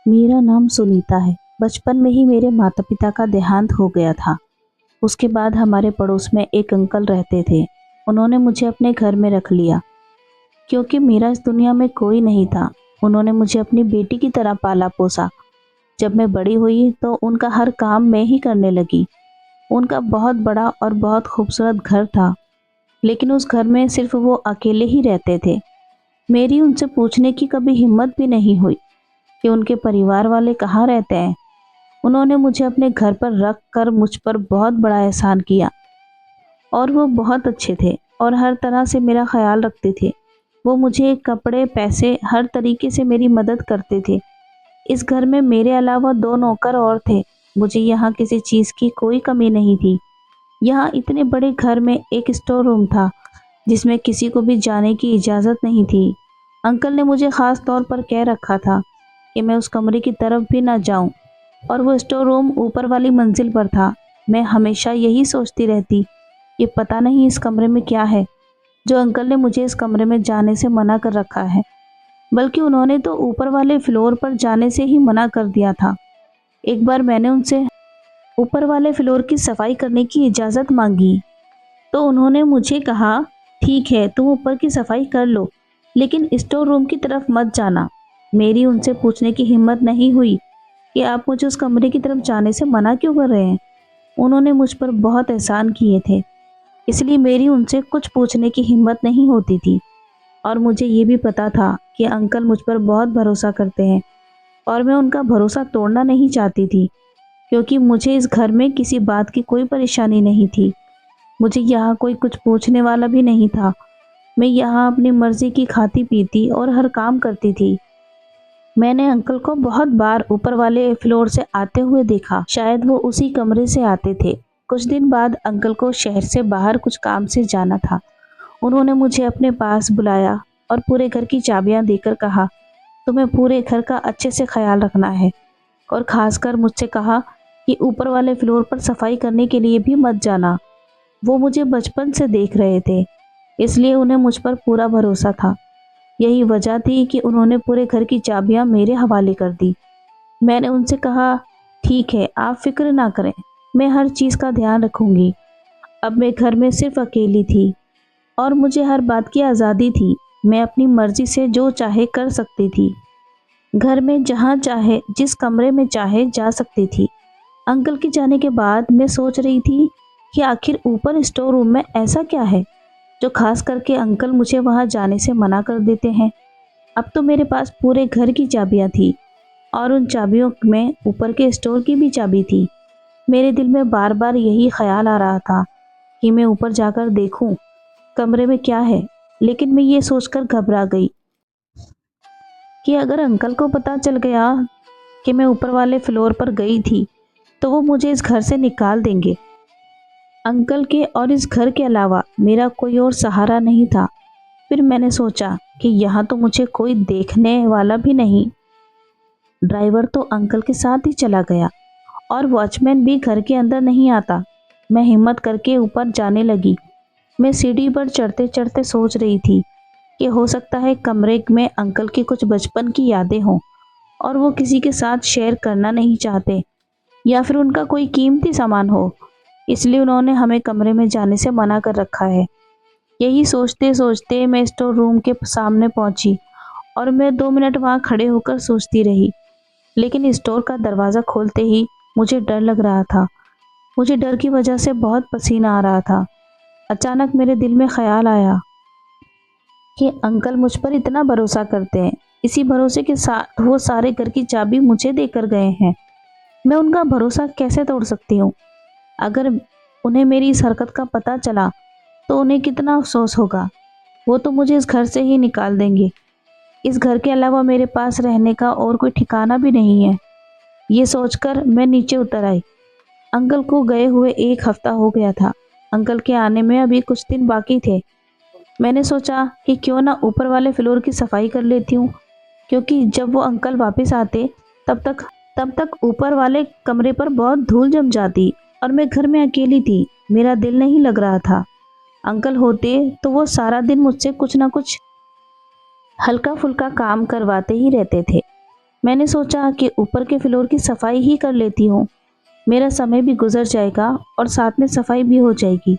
मेरा नाम सुनीता है। बचपन में ही मेरे माता-पिता का देहांत हो गया था। उसके बाद हमारे पड़ोस में एक अंकल रहते थे। उन्होंने मुझे अपने घर में रख लिया क्योंकि मेरा इस दुनिया में कोई नहीं था। उन्होंने मुझे अपनी बेटी की तरह पाला-पोसा। जब मैं बड़ी हुई तो उनका हर काम मैं ही करने लगी। उनका बहुत बड़ा और बहुत खूबसूरत घर था, लेकिन उस घर में सिर्फ वो अकेले ही रहते थे। मेरी उनसे पूछने की कभी हिम्मत भी नहीं हुई कि उनके परिवार वाले कहाँ रहते हैं। उन्होंने मुझे अपने घर पर रख कर मुझ पर बहुत बड़ा एहसान किया और वो बहुत अच्छे थे और हर तरह से मेरा ख्याल रखते थे। वो मुझे कपड़े, पैसे, हर तरीके से मेरी मदद करते थे। इस घर में मेरे अलावा 2 नौकर और थे। मुझे यहाँ किसी चीज़ की कोई कमी नहीं थी। यहाँ इतने बड़े घर में एक स्टोर रूम था जिसमें किसी को भी जाने की इजाज़त नहीं थी। अंकल ने मुझे ख़ास तौर पर कह रखा था कि मैं उस कमरे की तरफ भी ना जाऊं, और वो स्टोर रूम ऊपर वाली मंजिल पर था। मैं हमेशा यही सोचती रहती कि पता नहीं इस कमरे में क्या है, जो अंकल ने मुझे इस कमरे में जाने से मना कर रखा है। बल्कि उन्होंने तो ऊपर वाले फ्लोर पर जाने से ही मना कर दिया था। एक बार मैंने उनसे ऊपर वाले फ्लोर की सफाई करने की इजाज़त मांगी, तो उन्होंने मुझे कहा, ठीक है तुम ऊपर की सफाई कर लो, लेकिन स्टोर रूम की तरफ मत जाना। मेरी उनसे पूछने की हिम्मत नहीं हुई कि आप मुझे उस कमरे की तरफ जाने से मना क्यों कर रहे हैं। उन्होंने मुझ पर बहुत एहसान किए थे, इसलिए मेरी उनसे कुछ पूछने की हिम्मत नहीं होती थी। और मुझे ये भी पता था कि अंकल मुझ पर बहुत भरोसा करते हैं और मैं उनका भरोसा तोड़ना नहीं चाहती थी, क्योंकि मुझे इस घर में किसी बात की कोई परेशानी नहीं थी। मुझे यहाँ कोई कुछ पूछने वाला भी नहीं था। मैं यहाँ अपनी मर्जी की खाती पीती और हर काम करती थी। मैंने अंकल को बहुत बार ऊपर वाले फ्लोर से आते हुए देखा। शायद वो उसी कमरे से आते थे। कुछ दिन बाद अंकल को शहर से बाहर कुछ काम से जाना था। उन्होंने मुझे अपने पास बुलाया और पूरे घर की चाबियां देकर कहा, तुम्हें पूरे घर का अच्छे से ख्याल रखना है, और खासकर मुझसे कहा कि ऊपर वाले फ्लोर पर सफाई करने के लिए भी मत जाना। वो मुझे बचपन से देख रहे थे, इसलिए उन्हें मुझ पर पूरा भरोसा था। यही वजह थी कि उन्होंने पूरे घर की चाबियां मेरे हवाले कर दी। मैंने उनसे कहा, ठीक है आप फिक्र ना करें, मैं हर चीज़ का ध्यान रखूंगी। अब मैं घर में सिर्फ अकेली थी और मुझे हर बात की आज़ादी थी। मैं अपनी मर्जी से जो चाहे कर सकती थी। घर में जहाँ चाहे, जिस कमरे में चाहे जा सकती थी। अंकल के जाने के बाद मैं सोच रही थी कि आखिर ऊपर स्टोर रूम में ऐसा क्या है जो खास करके अंकल मुझे वहां जाने से मना कर देते हैं। अब तो मेरे पास पूरे घर की चाबियां थी और उन चाबियों में ऊपर के स्टोर की भी चाबी थी। मेरे दिल में बार बार यही ख्याल आ रहा था कि मैं ऊपर जाकर देखूं कमरे में क्या है, लेकिन मैं ये सोचकर घबरा गई कि अगर अंकल को पता चल गया कि मैं ऊपर वाले फ्लोर पर गई थी तो वो मुझे इस घर से निकाल देंगे। अंकल के और इस घर के अलावा मेरा कोई और सहारा नहीं था। फिर मैंने सोचा कि यहाँ तो मुझे कोई देखने वाला भी नहीं। ड्राइवर तो अंकल के साथ ही चला गया और वॉचमैन भी घर के अंदर नहीं आता। मैं हिम्मत करके ऊपर जाने लगी। मैं सीढ़ी पर चढ़ते चढ़ते सोच रही थी कि हो सकता है कमरे में अंकल की कुछ बचपन की यादें हों और वो किसी के साथ शेयर करना नहीं चाहते, या फिर उनका कोई कीमती सामान हो, इसलिए उन्होंने हमें कमरे में जाने से मना कर रखा है। यही सोचते सोचते मैं स्टोर रूम के सामने पहुंची और मैं 2 मिनट वहां खड़े होकर सोचती रही। लेकिन स्टोर का दरवाज़ा खोलते ही मुझे डर लग रहा था। मुझे डर की वजह से बहुत पसीना आ रहा था। अचानक मेरे दिल में ख्याल आया कि अंकल मुझ पर इतना भरोसा करते हैं, इसी भरोसे के साथ वो सारे घर की चाबी मुझे देकर गए हैं। मैं उनका भरोसा कैसे तोड़ सकती हूँ। अगर उन्हें मेरी इस हरकत का पता चला तो उन्हें कितना अफसोस होगा। वो तो मुझे इस घर से ही निकाल देंगे। इस घर के अलावा मेरे पास रहने का और कोई ठिकाना भी नहीं है। ये सोचकर मैं नीचे उतर आई। अंकल को गए हुए 1 हफ्ता हो गया था। अंकल के आने में अभी कुछ दिन बाकी थे। मैंने सोचा कि क्यों ना ऊपर वाले फ्लोर की सफाई कर लेती हूँ, क्योंकि जब वो अंकल वापस आते तब तक ऊपर वाले कमरे पर बहुत धूल जम जाती और मैं घर में अकेली थी। मेरा दिल नहीं लग रहा था। अंकल होते तो वो सारा दिन मुझसे कुछ ना कुछ हल्का फुल्का काम करवाते ही रहते थे। मैंने सोचा कि ऊपर के फ्लोर की सफाई ही कर लेती हूँ, मेरा समय भी गुजर जाएगा और साथ में सफाई भी हो जाएगी।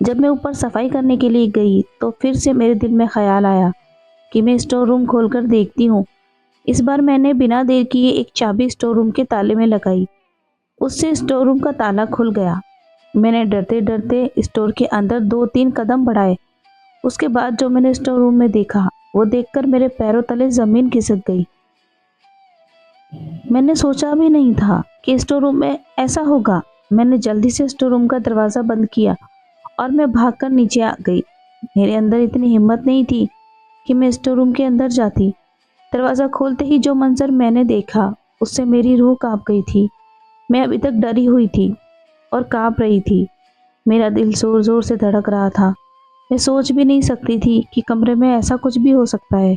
जब मैं ऊपर सफाई करने के लिए गई तो फिर से मेरे दिल में ख्याल आया कि मैं स्टोर रूम खोलकर देखती हूँ। इस बार मैंने बिना देर किए एक चाबी स्टोर रूम के ताले में लगाई। उससे स्टोर रूम का ताला खुल गया। मैंने डरते डरते स्टोर के अंदर 2-3 कदम बढ़ाए। उसके बाद जो मैंने स्टोर रूम में देखा, वो देखकर मेरे पैरों तले जमीन खिसक गई। मैंने सोचा भी नहीं था कि स्टोर रूम में ऐसा होगा। मैंने जल्दी से स्टोर रूम का दरवाज़ा बंद किया और मैं भागकर नीचे आ गई। मेरे अंदर इतनी हिम्मत नहीं थी कि मैं स्टोर रूम के अंदर जाती। दरवाज़ा खोलते ही जो मंजर मैंने देखा, उससे मेरी रूह कांप गई थी। मैं अभी तक डरी हुई थी और कांप रही थी। मेरा दिल ज़ोर ज़ोर से धड़क रहा था। मैं सोच भी नहीं सकती थी कि कमरे में ऐसा कुछ भी हो सकता है।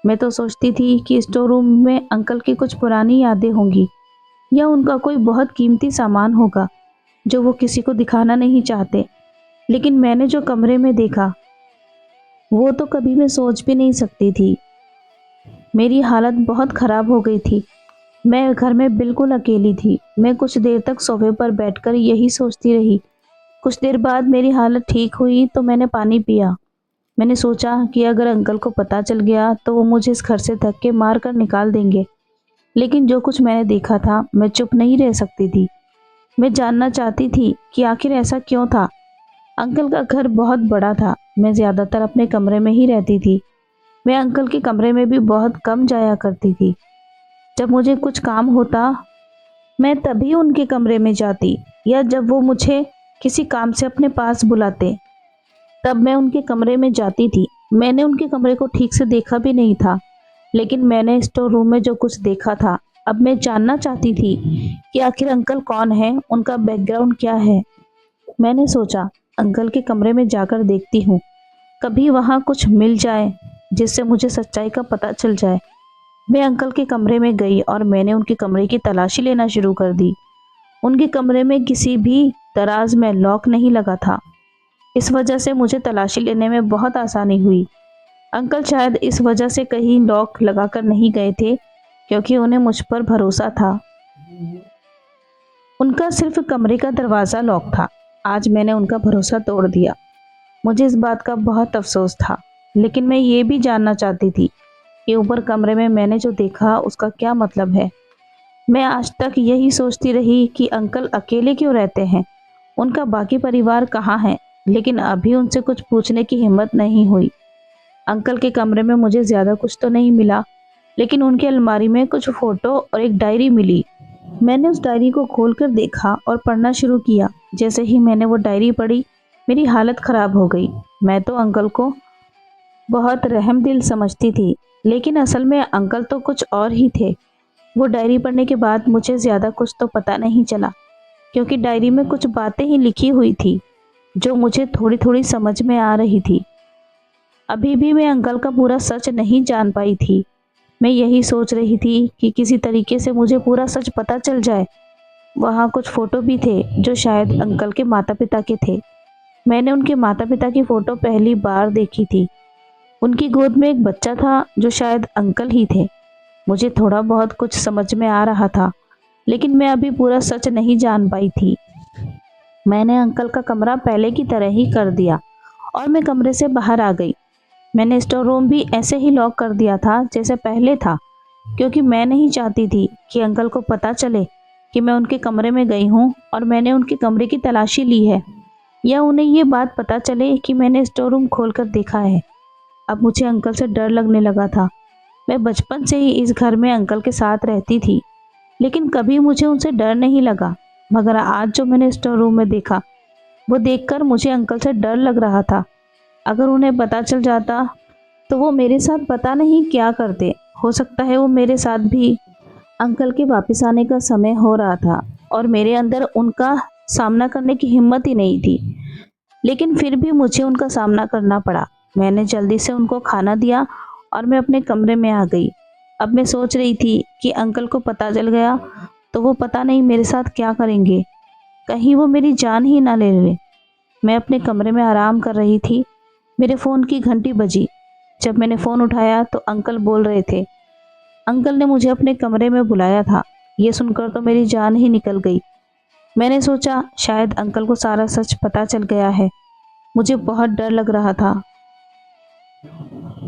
मैं तो सोचती थी कि स्टोर रूम में अंकल की कुछ पुरानी यादें होंगी या उनका कोई बहुत कीमती सामान होगा जो वो किसी को दिखाना नहीं चाहते। लेकिन मैंने जो कमरे में देखा, वो तो कभी मैं सोच भी नहीं सकती थी। मेरी हालत बहुत ख़राब हो गई थी। मैं घर में बिल्कुल अकेली थी। मैं कुछ देर तक सोफे पर बैठकर यही सोचती रही। कुछ देर बाद मेरी हालत ठीक हुई तो मैंने पानी पिया। मैंने सोचा कि अगर अंकल को पता चल गया तो वो मुझे इस घर से धक्के मार कर निकाल देंगे। लेकिन जो कुछ मैंने देखा था, मैं चुप नहीं रह सकती थी। मैं जानना चाहती थी कि आखिर ऐसा क्यों था। अंकल का घर बहुत बड़ा था। मैं ज़्यादातर अपने कमरे में ही रहती थी। मैं अंकल के कमरे में भी बहुत कम जाया करती थी। जब मुझे कुछ काम होता, मैं तभी उनके कमरे में जाती, या जब वो मुझे किसी काम से अपने पास बुलाते, तब मैं उनके कमरे में जाती थी। मैंने उनके कमरे को ठीक से देखा भी नहीं था, लेकिन मैंने स्टोर रूम में जो कुछ देखा था, अब मैं जानना चाहती थी कि आखिर अंकल कौन है, उनका बैकग्राउंड क्या है। मैंने सोचा अंकल के कमरे में जाकर देखती हूँ, कभी वहाँ कुछ मिल जाए जिससे मुझे सच्चाई का पता चल जाए। मैं अंकल के कमरे में गई और मैंने उनके कमरे की तलाशी लेना शुरू कर दी। उनके कमरे में किसी भी दराज में लॉक नहीं लगा था। इस वजह से मुझे तलाशी लेने में बहुत आसानी हुई। अंकल शायद इस वजह से कहीं लॉक लगाकर नहीं गए थे, क्योंकि उन्हें मुझ पर भरोसा था। उनका सिर्फ कमरे का दरवाज़ा लॉक था। आज मैंने उनका भरोसा तोड़ दिया। मुझे इस बात का बहुत अफसोस था, लेकिन मैं ये भी जानना चाहती थी कि ऊपर कमरे में मैंने जो देखा उसका क्या मतलब है। मैं आज तक यही सोचती रही कि अंकल अकेले क्यों रहते हैं, उनका बाकी परिवार कहाँ है, लेकिन अभी उनसे कुछ पूछने की हिम्मत नहीं हुई। अंकल के कमरे में मुझे ज़्यादा कुछ तो नहीं मिला, लेकिन उनकी अलमारी में कुछ फ़ोटो और एक डायरी मिली। मैंने उस डायरी को खोलकर देखा और पढ़ना शुरू किया। जैसे ही मैंने वो डायरी पढ़ी, मेरी हालत ख़राब हो गई। मैं तो अंकल को बहुत रहमदिल समझती थी, लेकिन असल में अंकल तो कुछ और ही थे। वो डायरी पढ़ने के बाद मुझे ज़्यादा कुछ तो पता नहीं चला, क्योंकि डायरी में कुछ बातें ही लिखी हुई थी जो मुझे थोड़ी थोड़ी समझ में आ रही थी। अभी भी मैं अंकल का पूरा सच नहीं जान पाई थी। मैं यही सोच रही थी कि किसी तरीके से मुझे पूरा सच पता चल जाए। वहाँ कुछ फ़ोटो भी थे जो शायद अंकल के माता पिता के थे। मैंने उनके माता पिता की फ़ोटो पहली बार देखी थी। उनकी गोद में एक बच्चा था जो शायद अंकल ही थे। मुझे थोड़ा बहुत कुछ समझ में आ रहा था, लेकिन मैं अभी पूरा सच नहीं जान पाई थी। मैंने अंकल का कमरा पहले की तरह ही कर दिया और मैं कमरे से बाहर आ गई। मैंने स्टोर रूम भी ऐसे ही लॉक कर दिया था जैसे पहले था, क्योंकि मैं नहीं चाहती थी कि अंकल को पता चले कि मैं उनके कमरे में गई हूँ और मैंने उनके कमरे की तलाशी ली है, या उन्हें ये बात पता चले कि मैंने स्टोर रूम खोलकर देखा है। अब मुझे अंकल से डर लगने लगा था। मैं बचपन से ही इस घर में अंकल के साथ रहती थी, लेकिन कभी मुझे उनसे डर नहीं लगा। मगर आज जो मैंने स्टोर रूम में देखा, वो देखकर मुझे अंकल से डर लग रहा था। अगर उन्हें पता चल जाता तो वो मेरे साथ पता नहीं क्या करते। हो सकता है वो मेरे साथ भी। अंकल के वापस आने का समय हो रहा था और मेरे अंदर उनका सामना करने की हिम्मत ही नहीं थी, लेकिन फिर भी मुझे उनका सामना करना पड़ा। मैंने जल्दी से उनको खाना दिया और मैं अपने कमरे में आ गई। अब मैं सोच रही थी कि अंकल को पता चल गया तो वो पता नहीं मेरे साथ क्या करेंगे, कहीं वो मेरी जान ही ना ले ले। मैं अपने कमरे में आराम कर रही थी। मेरे फ़ोन की घंटी बजी। जब मैंने फ़ोन उठाया तो अंकल बोल रहे थे। अंकल ने मुझे अपने कमरे में बुलाया था। ये सुनकर तो मेरी जान ही निकल गई। मैंने सोचा शायद अंकल को सारा सच पता चल गया है। मुझे बहुत डर लग रहा था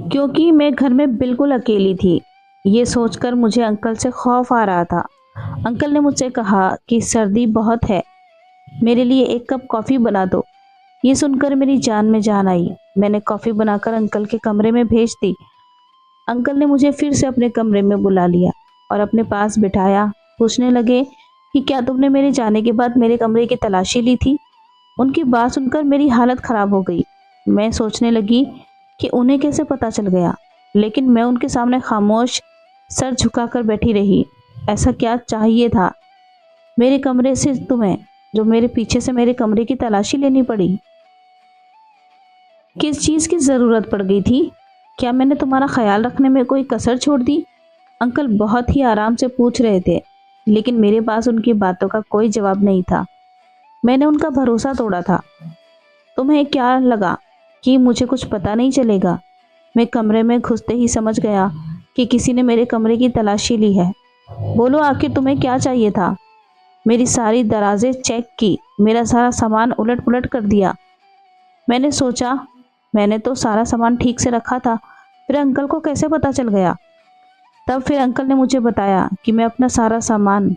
क्योंकि मैं घर में बिल्कुल अकेली थी। ये सोचकर मुझे अंकल से खौफ आ रहा था। अंकल ने मुझसे कहा कि सर्दी बहुत है, मेरे लिए एक कप कॉफ़ी बना दो। ये सुनकर मेरी जान में जान आई। मैंने कॉफ़ी बनाकर अंकल के कमरे में भेज दी। अंकल ने मुझे फिर से अपने कमरे में बुला लिया और अपने पास बिठाया। पूछने लगे कि क्या तुमने मेरे जाने के बाद मेरे कमरे की तलाशी ली थी? उनकी बात सुनकर मेरी हालत ख़राब हो गई। मैं सोचने लगी कि उन्हें कैसे पता चल गया, लेकिन मैं उनके सामने खामोश सर झुकाकर बैठी रही। ऐसा क्या चाहिए था मेरे कमरे से तुम्हें, जो मेरे पीछे से मेरे कमरे की तलाशी लेनी पड़ी? किस चीज़ की ज़रूरत पड़ गई थी? क्या मैंने तुम्हारा ख्याल रखने में कोई कसर छोड़ दी? अंकल बहुत ही आराम से पूछ रहे थे, लेकिन मेरे पास उनकी बातों का कोई जवाब नहीं था। मैंने उनका भरोसा तोड़ा था। तुम्हें क्या लगा कि मुझे कुछ पता नहीं चलेगा? मैं कमरे में घुसते ही समझ गया कि किसी ने मेरे कमरे की तलाशी ली है। बोलो आखिर तुम्हें क्या चाहिए था? मेरी सारी दराजें चेक की, मेरा सारा सामान उलट पुलट कर दिया। मैंने सोचा मैंने तो सारा सामान ठीक से रखा था, फिर अंकल को कैसे पता चल गया? तब फिर अंकल ने मुझे बताया कि मैं अपना सारा सामान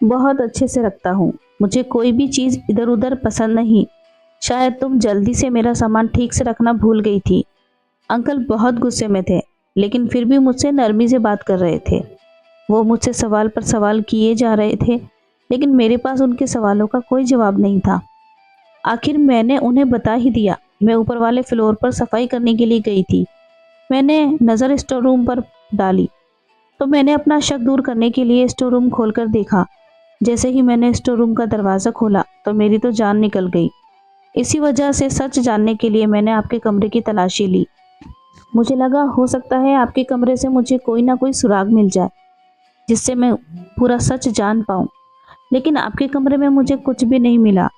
बहुत अच्छे से रखता हूँ। मुझे कोई भी चीज़ इधर उधर पसंद नहीं। शायद तुम जल्दी से मेरा सामान ठीक से रखना भूल गई थी। अंकल बहुत गुस्से में थे, लेकिन फिर भी मुझसे नरमी से बात कर रहे थे। वो मुझसे सवाल पर सवाल किए जा रहे थे, लेकिन मेरे पास उनके सवालों का कोई जवाब नहीं था। आखिर मैंने उन्हें बता ही दिया। मैं ऊपर वाले फ्लोर पर सफाई करने के लिए गई थी। मैंने नज़र स्टोर रूम पर डाली तो मैंने अपना शक दूर करने के लिए स्टोर रूम खोलकर देखा। जैसे ही मैंने स्टोर रूम का दरवाज़ा खोला तो मेरी तो जान निकल गई। इसी वजह से सच जानने के लिए मैंने आपके कमरे की तलाशी ली। मुझे लगा हो सकता है आपके कमरे से मुझे कोई ना कोई सुराग मिल जाए जिससे मैं पूरा सच जान पाऊँ। लेकिन आपके कमरे में मुझे कुछ भी नहीं मिला।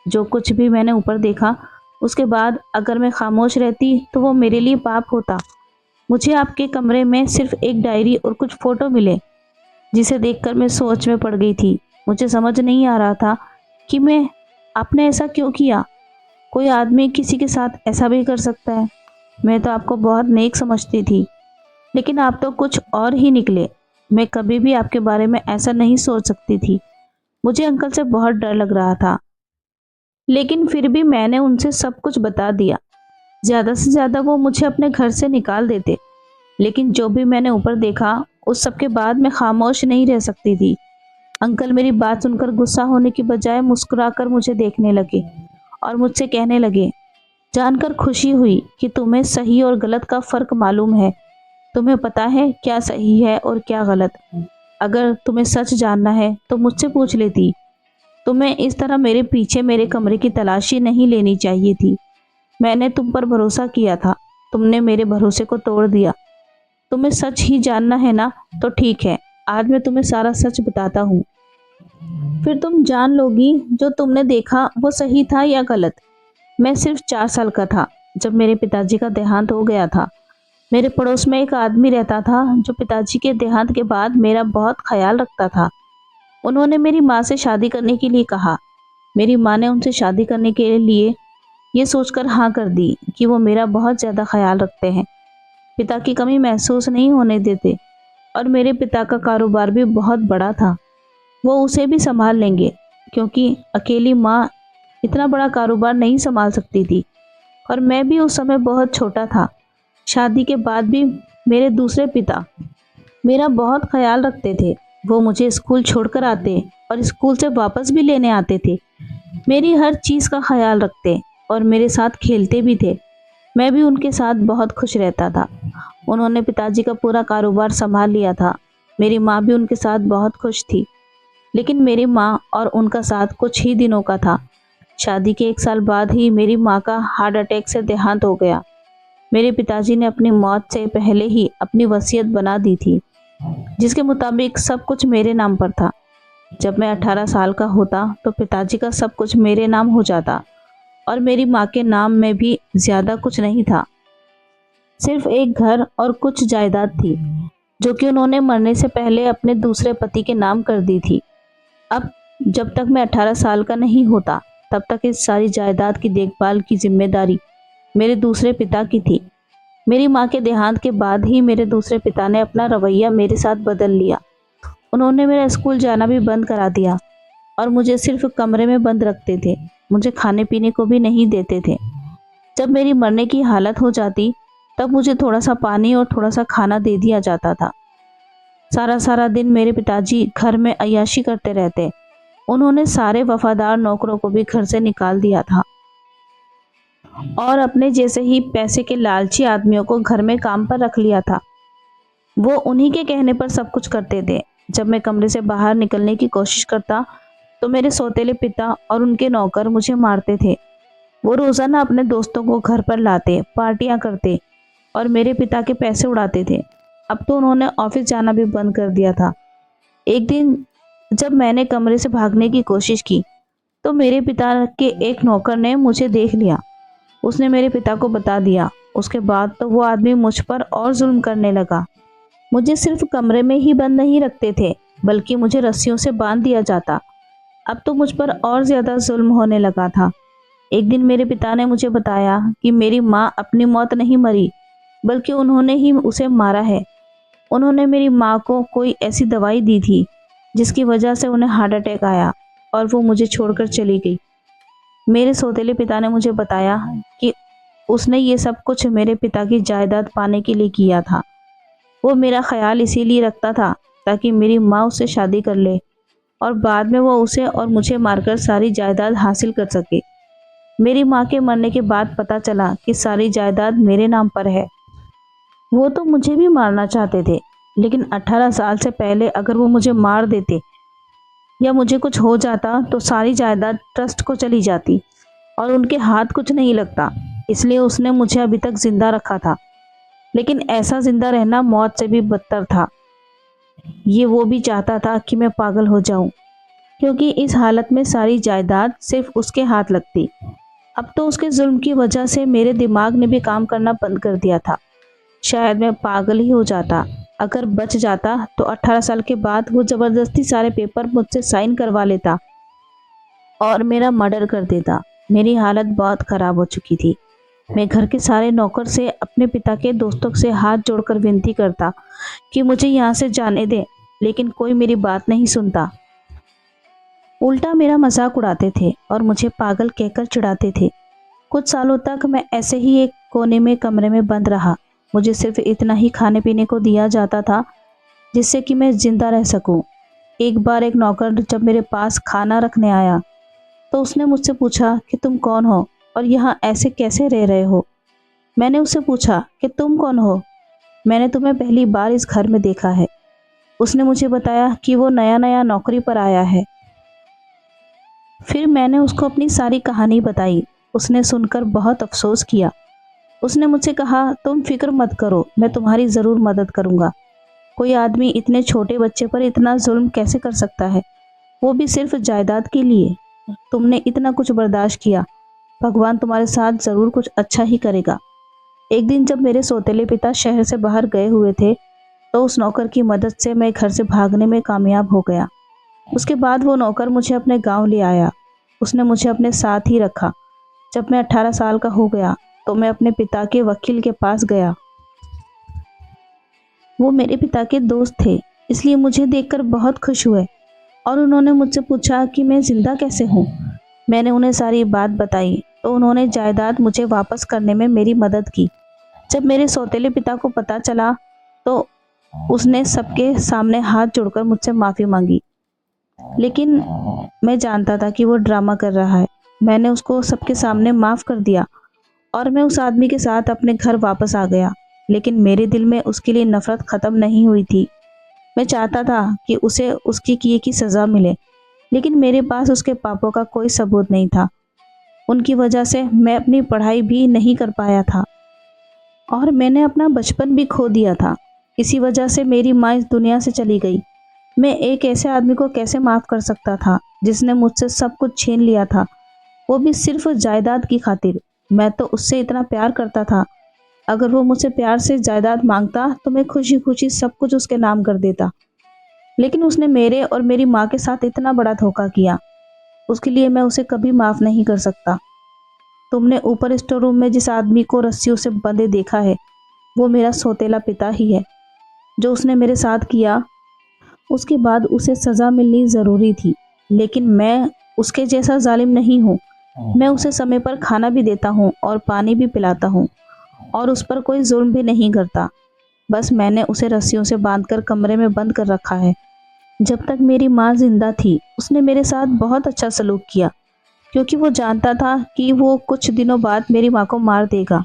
जो कुछ भी मैंने ऊपर देखा, उसके बाद अगर मैं खामोश रहती तो वो मेरे लिए पाप होता। मुझे आपके कमरे में सिर्फ एक डायरी और कुछ फ़ोटो मिले, जिसे देखकर मैं सोच में पड़ गई थी। मुझे समझ नहीं आ रहा था कि आपने ऐसा क्यों किया। कोई आदमी किसी के साथ ऐसा भी कर सकता है? मैं तो आपको बहुत नेक समझती थी, लेकिन आप तो कुछ और ही निकले। मैं कभी भी आपके बारे में ऐसा नहीं सोच सकती थी। मुझे अंकल से बहुत डर लग रहा था, लेकिन फिर भी मैंने उनसे सब कुछ बता दिया। ज़्यादा से ज़्यादा वो मुझे अपने घर से निकाल देते, लेकिन जो भी मैंने ऊपर देखा उस सब के बाद मैं खामोश नहीं रह सकती थी। अंकल मेरी बात सुनकर गुस्सा होने की बजाय मुस्कुराकर मुझे देखने लगे और मुझसे कहने लगे, जानकर खुशी हुई कि तुम्हें सही और गलत का फ़र्क मालूम है। तुम्हें पता है क्या सही है और क्या गलत। अगर तुम्हें सच जानना है तो मुझसे पूछ लेती। तुम्हें इस तरह मेरे पीछे मेरे कमरे की तलाशी नहीं लेनी चाहिए थी। मैंने तुम पर भरोसा किया था, तुमने मेरे भरोसे को तोड़ दिया। तुम्हें सच ही जानना है ना, तो ठीक है, आज मैं तुम्हें सारा सच बताता हूँ। फिर तुम जान लोगी जो तुमने देखा वो सही था या गलत। मैं सिर्फ 4 साल का था जब मेरे पिताजी का देहांत हो गया था। मेरे पड़ोस में एक आदमी रहता था जो पिताजी के देहांत के बाद मेरा बहुत ख्याल रखता था। उन्होंने मेरी माँ से शादी करने के लिए कहा। मेरी माँ ने उनसे शादी करने के लिए ये सोचकर हाँ कर दी कि वो मेरा बहुत ज़्यादा ख्याल रखते हैं, पिता की कमी महसूस नहीं होने देते, और मेरे पिता का कारोबार भी बहुत बड़ा था। वो उसे भी संभाल लेंगे, क्योंकि अकेली माँ इतना बड़ा कारोबार नहीं संभाल सकती थी, और मैं भी उस समय बहुत छोटा था। शादी के बाद भी मेरे दूसरे पिता मेरा बहुत ख्याल रखते थे। वो मुझे स्कूल छोड़कर आते और स्कूल से वापस भी लेने आते थे। मेरी हर चीज़ का ख्याल रखते और मेरे साथ खेलते भी थे। मैं भी उनके साथ बहुत खुश रहता था। उन्होंने पिताजी का पूरा कारोबार संभाल लिया था। मेरी माँ भी उनके साथ बहुत खुश थी, लेकिन मेरी माँ और उनका साथ कुछ ही दिनों का था। शादी के 1 साल बाद ही मेरी माँ का हार्ट अटैक से देहांत हो गया। मेरे पिताजी ने अपनी मौत से पहले ही अपनी वसीयत बना दी थी, जिसके मुताबिक सब कुछ मेरे नाम पर था। जब मैं 18 साल का होता तो पिताजी का सब कुछ मेरे नाम हो जाता, और मेरी माँ के नाम में भी ज़्यादा कुछ नहीं था, सिर्फ एक घर और कुछ जायदाद थी। जो कि उन्होंने मरने से पहले अपने दूसरे पति के नाम कर दी थी। अब जब तक मैं 18 साल का नहीं होता तब तक इस सारी जायदाद की देखभाल की जिम्मेदारी मेरे दूसरे पिता की थी। मेरी माँ के देहांत के बाद ही मेरे दूसरे पिता ने अपना रवैया मेरे साथ बदल लिया। उन्होंने मेरा स्कूल जाना भी बंद करा दिया और मुझे सिर्फ कमरे में बंद रखते थे। मुझे खाने पीने को भी नहीं देते थे। जब मेरी मरने की हालत हो जाती तब मुझे थोड़ा सा पानी और थोड़ा सा खाना दे दिया जाता था। सारा सारा दिन मेरे पिताजी घर में अय्याशी करते रहते। उन्होंने सारे वफादार नौकरों को भी घर से निकाल दिया था और अपने जैसे ही पैसे के लालची आदमियों को घर में काम पर रख लिया था। वो उन्हीं के कहने पर सब कुछ करते थे। जब मैं कमरे से बाहर निकलने की कोशिश करता तो मेरे सौतेले पिता और उनके नौकर मुझे मारते थे। वो रोज़ाना अपने दोस्तों को घर पर लाते, पार्टियां करते और मेरे पिता के पैसे उड़ाते थे। अब तो उन्होंने ऑफिस जाना भी बंद कर दिया था। एक दिन जब मैंने कमरे से भागने की कोशिश की तो मेरे पिता के एक नौकर ने मुझे देख लिया। उसने मेरे पिता को बता दिया। उसके बाद तो वो आदमी मुझ पर और जुल्म करने लगा। मुझे सिर्फ कमरे में ही बंद नहीं रखते थे बल्कि मुझे रस्सियों से बांध दिया जाता। अब तो मुझ पर और ज़्यादा जुल्म होने लगा था। एक दिन मेरे पिता ने मुझे बताया कि मेरी माँ अपनी मौत नहीं मरी बल्कि उन्होंने ही उसे मारा है। उन्होंने मेरी माँ को कोई ऐसी दवाई दी थी जिसकी वजह से उन्हें हार्ट अटैक आया और वो मुझे छोड़कर चली गई। मेरे सौतेले पिता ने मुझे बताया कि उसने ये सब कुछ मेरे पिता की जायदाद पाने के लिए किया था। वो मेरा ख्याल इसीलिए रखता था ताकि मेरी माँ उससे शादी कर ले और बाद में वो उसे और मुझे मारकर सारी जायदाद हासिल कर सके। मेरी माँ के मरने के बाद पता चला कि सारी जायदाद मेरे नाम पर है। वो तो मुझे भी मारना चाहते थे, लेकिन 18 साल से पहले अगर वो मुझे मार देते या मुझे कुछ हो जाता तो सारी जायदाद ट्रस्ट को चली जाती और उनके हाथ कुछ नहीं लगता। इसलिए उसने मुझे अभी तक जिंदा रखा था, लेकिन ऐसा जिंदा रहना मौत से भी बदतर था। ये वो भी चाहता था कि मैं पागल हो जाऊं, क्योंकि इस हालत में सारी जायदाद सिर्फ उसके हाथ लगती। अब तो उसके जुल्म की वजह से मेरे दिमाग ने भी काम करना बंद कर दिया था। शायद मैं पागल ही हो जाता। अगर बच जाता तो 18 साल के बाद वो ज़बरदस्ती सारे पेपर मुझसे साइन करवा लेता और मेरा मर्डर कर देता। मेरी हालत बहुत ख़राब हो चुकी थी। मैं घर के सारे नौकर से, अपने पिता के दोस्तों से हाथ जोड़कर विनती करता कि मुझे यहाँ से जाने दें, लेकिन कोई मेरी बात नहीं सुनता। उल्टा मेरा मजाक उड़ाते थे और मुझे पागल कहकर चिढ़ाते थे। कुछ सालों तक मैं ऐसे ही एक कोने में कमरे में बंद रहा। मुझे सिर्फ इतना ही खाने पीने को दिया जाता था जिससे कि मैं जिंदा रह सकूं। एक बार एक नौकर जब मेरे पास खाना रखने आया तो उसने मुझसे पूछा कि तुम कौन हो और यहाँ ऐसे कैसे रह रहे हो। मैंने उससे पूछा कि तुम कौन हो, मैंने तुम्हें पहली बार इस घर में देखा है। उसने मुझे बताया कि वो नया नया नौकरी पर आया है। फिर मैंने उसको अपनी सारी कहानी बताई। उसने सुनकर बहुत अफसोस किया। उसने मुझसे कहा, तुम फिक्र मत करो, मैं तुम्हारी ज़रूर मदद करूँगा। कोई आदमी इतने छोटे बच्चे पर इतना जुल्म कैसे कर सकता है, वो भी सिर्फ जायदाद के लिए। तुमने इतना कुछ बर्दाश्त किया, भगवान तुम्हारे साथ ज़रूर कुछ अच्छा ही करेगा। एक दिन जब मेरे सौतेले पिता शहर से बाहर गए हुए थे तो उस नौकर की मदद से मैं घर से भागने में कामयाब हो गया। उसके बाद वो नौकर मुझे अपने गांव ले आया। उसने मुझे अपने साथ ही रखा। जब मैं 18 साल का हो गया तो मैं अपने पिता के वकील के पास गया। वो मेरे पिता के दोस्त थे, इसलिए मुझे देखकर बहुत खुश हुए और उन्होंने मुझसे पूछा कि मैं ज़िंदा कैसे हूँ। मैंने उन्हें सारी बात बताई तो उन्होंने जायदाद मुझे वापस करने में मेरी मदद की। जब मेरे सौतेले पिता को पता चला तो उसने सबके सामने हाथ जोड़कर मुझसे माफ़ी मांगी, लेकिन मैं जानता था कि वो ड्रामा कर रहा है। मैंने उसको सबके सामने माफ़ कर दिया और मैं उस आदमी के साथ अपने घर वापस आ गया, लेकिन मेरे दिल में उसके लिए नफ़रत ख़त्म नहीं हुई थी। मैं चाहता था कि उसे उसकी किए की सज़ा मिले, लेकिन मेरे पास उसके पापों का कोई सबूत नहीं था। उनकी वजह से मैं अपनी पढ़ाई भी नहीं कर पाया था और मैंने अपना बचपन भी खो दिया था। इसी वजह से मेरी माँ इस दुनिया से चली गई। मैं एक ऐसे आदमी को कैसे माफ़ कर सकता था जिसने मुझसे सब कुछ छीन लिया था, वो भी सिर्फ जायदाद की खातिर। मैं तो उससे इतना प्यार करता था अगर वो मुझसे प्यार से जायदाद मांगता तो मैं खुशी खुशी सब कुछ उसके नाम कर देता, लेकिन उसने मेरे और मेरी माँ के साथ इतना बड़ा धोखा किया। उसके लिए मैं उसे कभी माफ़ नहीं कर सकता। तुमने ऊपर स्टोर रूम में जिस आदमी को रस्सियों से बंधे देखा है, वो मेरा सौतेला पिता ही है। जो उसने मेरे साथ किया, उसके बाद उसे सज़ा मिलनी ज़रूरी थी, लेकिन मैं उसके जैसा जालिम नहीं हूँ। मैं उसे समय पर खाना भी देता हूँ और पानी भी पिलाता हूँ और उस पर कोई जुल्म भी नहीं करता। बस मैंने उसे रस्सियों से बांधकर कमरे में बंद कर रखा है। जब तक मेरी माँ जिंदा थी, उसने मेरे साथ बहुत अच्छा सलूक किया, क्योंकि वो जानता था कि वो कुछ दिनों बाद मेरी माँ को मार देगा,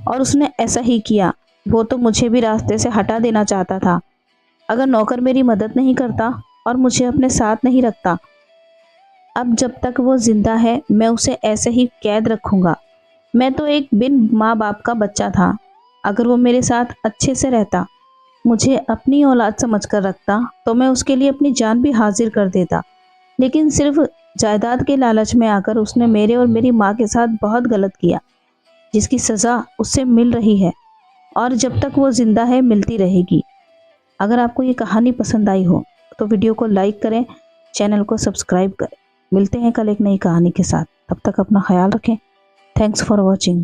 और उसने ऐसा ही किया। वो तो मुझे भी रास्ते से हटा देना चाहता था। अगर नौकर मेरी मदद नहीं करता और मुझे अपने साथ नहीं रखता, अब जब तक वो जिंदा है मैं उसे ऐसे ही कैद रखूंगा। मैं तो एक बिन माँ बाप का बच्चा था। अगर वो मेरे साथ अच्छे से रहता, मुझे अपनी औलाद समझकर रखता, तो मैं उसके लिए अपनी जान भी हाजिर कर देता। लेकिन सिर्फ जायदाद के लालच में आकर उसने मेरे और मेरी माँ के साथ बहुत गलत किया, जिसकी सज़ा उससे मिल रही है और जब तक वो जिंदा है मिलती रहेगी। अगर आपको ये कहानी पसंद आई हो तो वीडियो को लाइक करें, चैनल को सब्सक्राइब करें। मिलते हैं कल एक नई कहानी के साथ। तब तक अपना ख्याल रखें। Thanks for watching.